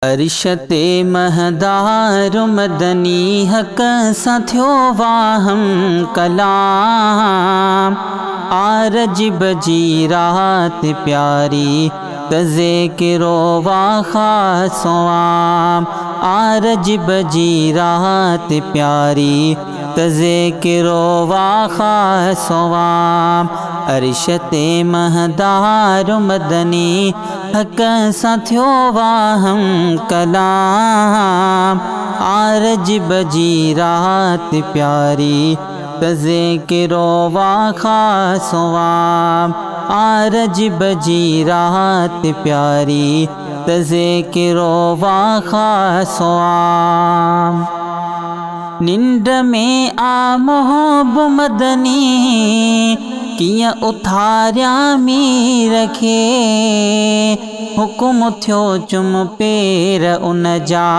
अरिशते महदार मदनी हक सां थियो वाहम कलाम। आरज बजी रात प्यारी तज़े किरो वाखा सोआम। आरज बजी रात प्यारी तज़े किरो वाखा सोआम। अरिशते महदार मदनी हक सां थियो वाहम कलाम। आरज बजी रात प्यारी तज़े किरो वाखा सोआम। आरज बजी रात प्यारी तज़े किरो वाखा सोआम। निंड में आ मोहब मदनी किया उथारिया मीर खे। हुकुम थियो चुम पेर उन जा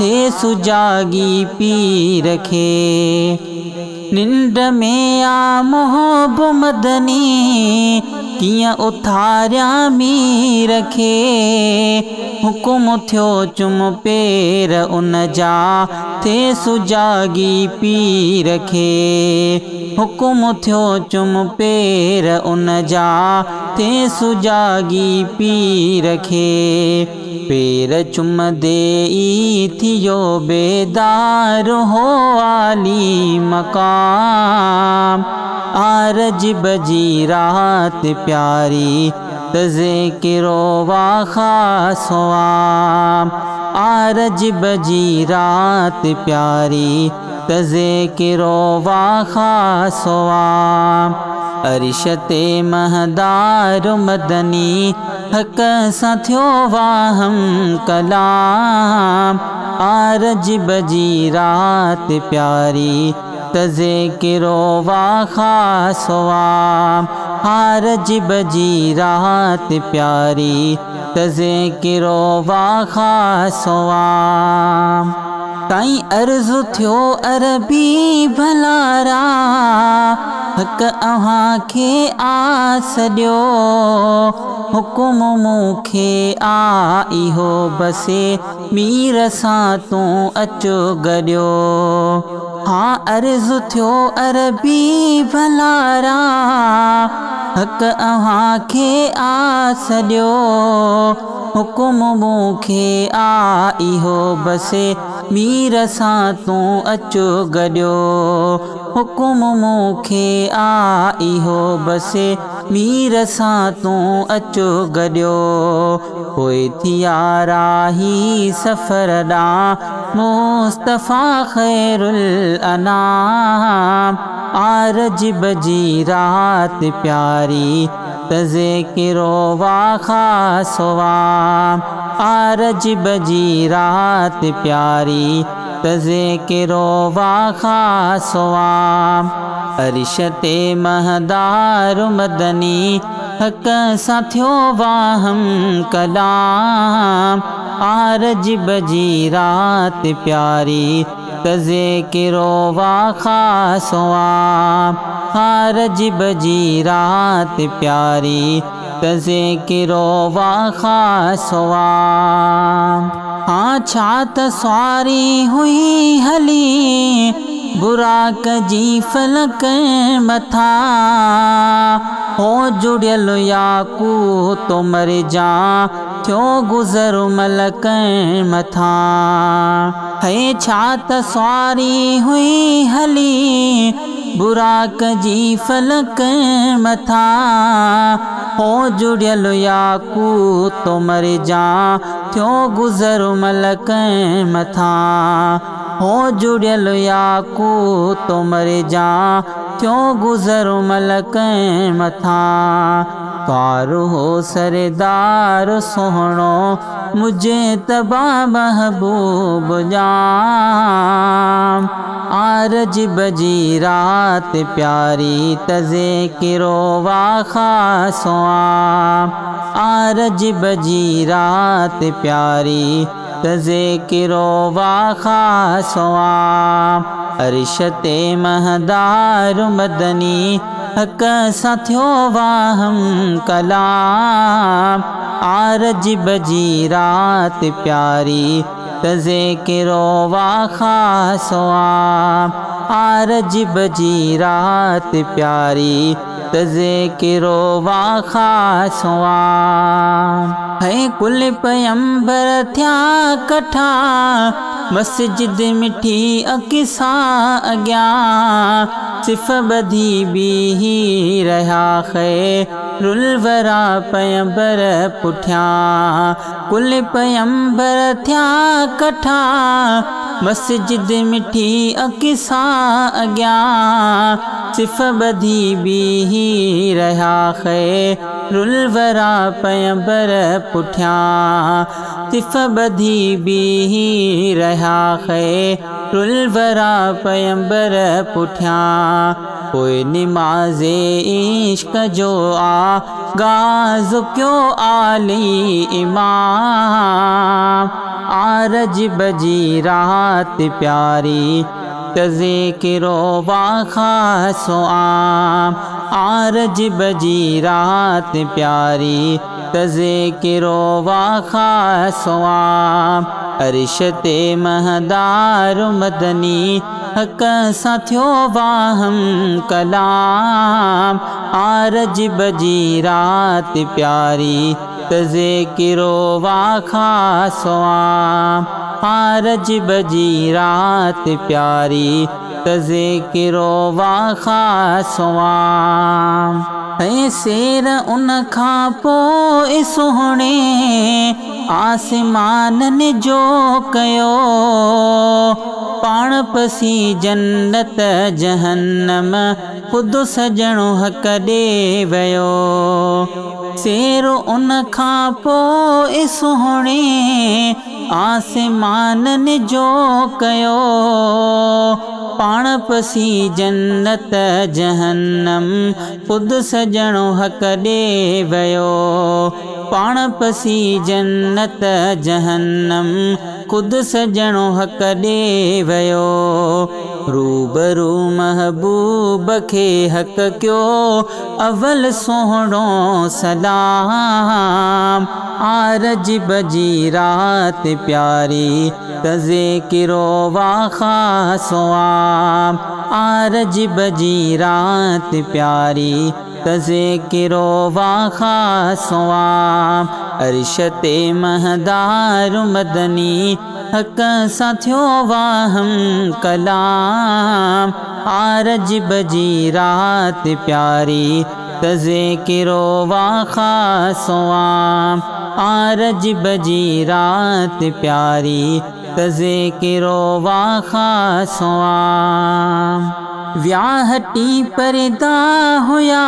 थे सुजागी पीर खे। निंड में आ मोहब मदनी किया उथारिया मीर खे। हुकुम थियो चुम पेर उन जा थे सुजागी पीर खे। हुकुम थियो चुम पेर उन जा थे सुजागी पीर खे। पेर चुम देई थियो बेदार हो आली मकाम। आरज बजी रात प्यारी तज़े किरो वाखा सोआम। आरज बजी रात प्यारी तज़े किरो वाखा सोआम। अरिशते महदार मदनी हक सां थियो वाहम कलाम। आरज बजी रात प्यारी तज़े किरो वाखा सोआम। आरज बजी रात प्यारी तज़े किरो वाखा सोआम। ताईं अर्ज़ु थियो अरबी भलारा हक अव्हां खे आस ॾियो। हुकुम मूंखे आ इहो बसे मीर सां तूं अचो गॾियो। हाँ अर्ज़ु थियो अरबी भलारा हक अव्हां खे आस ॾियो। हुकुम मूंखे आ इहो बसे मीर सां तूं अचो गॾियो। हुकुम मूंखे आ इहो बसे मीर सां तूं अचो गॾियो। पोइ थिया राही सफ़र ॾांहुं मुस्तफ़ा ख़ैरुल अनाम। आरज बजी रात प्यारी तज़े किरो वाखा सोआम। आरज बजी रात प्यारी तज़े किरो वाखा सोआम। अरिशते महदार मदनी हक सां थियो वाहम कलाम। आरज बजी रात प्यारी तज़े किरो वाखा सोआम। आरज बजी रात प्यारी तज़े किरो वाखा सोआम। हाँ छा त सवारी हुई हली बुराक जी फलक मथा। हो जुड़ियल याकूत मर जा थियो गुज़र मलक मथा। है छा त सवारी हुई हली बुराक जी फलक मथा। हो जुड़ियल याकूत मर जा थियो गुज़र मलक मथा। हो जुड़ियल याकूत मर जा थियो गुज़र मलक मथा। कार हो सरदार सोहणो मुझे तबा महबूब जाम। आरज बजी रात प्यारी तज़े किरो वाखा सोआम। आरज बजी रात प्यारी तज़े किरो वाखा सोआम। अरिशते महदार मदनी हक सां थियो वाहम कलाम। आरज बजी रात प्यारी तजे के रोवा खासवा आरज बजी रात प्यारी तजे के रोवा खासवा है कुल पैंबर थया कठा मस्जिद मिठी अकिसा अग्या सिफ बधी भी ही रहा खैरुल वरा पैंबर पुठिया कुल पैंबर थया कठा मस्जिद मिठी अकिसा अग्या सिफ बधी भी ही रहा खैरुल वरा पैंबर पुठिया सिफ बधी भी ही रहा खैरुल वरा पैंबर पुठिया कोई निमाज़े इश्क जो आगाज़ क्यों आली इमाम आरज बजी रात प्यारी तजे के रोवा खासो आम आरज बजी रात प्यारी तजे के रोवा खासो आम अरिशते महदार मदनी हक साथियो वाहम कलाम आरज बजी रात प्यारी तजे के रोवा खासो आम आरज बजी रात प्यारी तजे के रोवा खासो आम शेर उन खां पोइ सुहिणे आसमानन जो कयो पाण पसी जन्नत जहन्नम ख़ुद सजणो हक़ ॾे वियो शेर उन खां पोइ सुहिणे आसमानन जो कयो पाण पसी जन्नत जहन्नम ख़ुद सजणो हक़ ॾे वियो पाण पसी जन्नत जहन्नम ख़ुद सजणो हक़ ॾे वियो रूबरू महबूब खे हक़ कयो अवल सुहिणो सलाम आरज बजी रात प्यारी तजे के रोवा खासो आम आरज बजी रात प्यारी तजे के रोवा खासो आम अरिशते महदार मदनी हक साथियो वाहम कलाम आरज बजी रात प्यारी तजे के रोवा खासो आम आरज बजी रात प्यारी तजे के रोवा खासो आम व्याहटी परदा हुया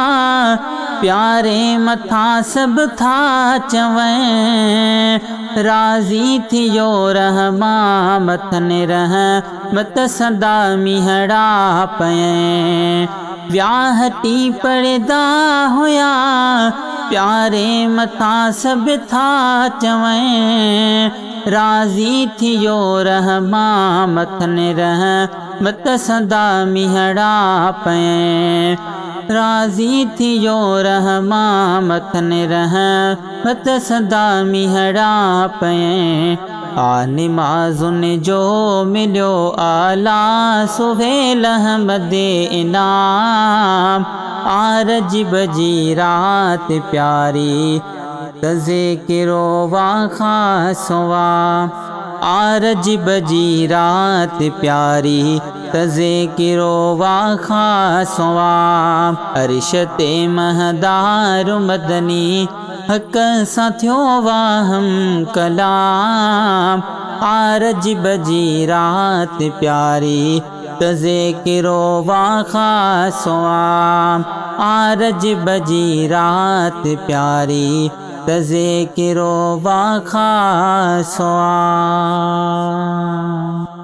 प्यारे मथा सब था चवें राज़ी थियो रहमा मथन रहमत सदा मिहड़ा पएं व्याहटी परदा हुया प्यारे मथा सब था चवें राज़ी थियो रहमा मथन रहमत सदा मिहड़ा पएं राज़ी थियो रहमा मथन रहमत सदा मिहड़ा पएं निमाज़ुन जो मिलियो आला सुहेल अहमदे इनाम आरज बजी रात प्यारी तजे के रोवा खासो आम आरज बजी रात प्यारी तजे के रोवा खासो आम अरिशते महदार मदनी हक साथियो वाहम कलाम आरज बजी रात प्यारी तजे के रोवा खासो आम आरज बजी रात प्यारी तजे के रोवा खासो आम।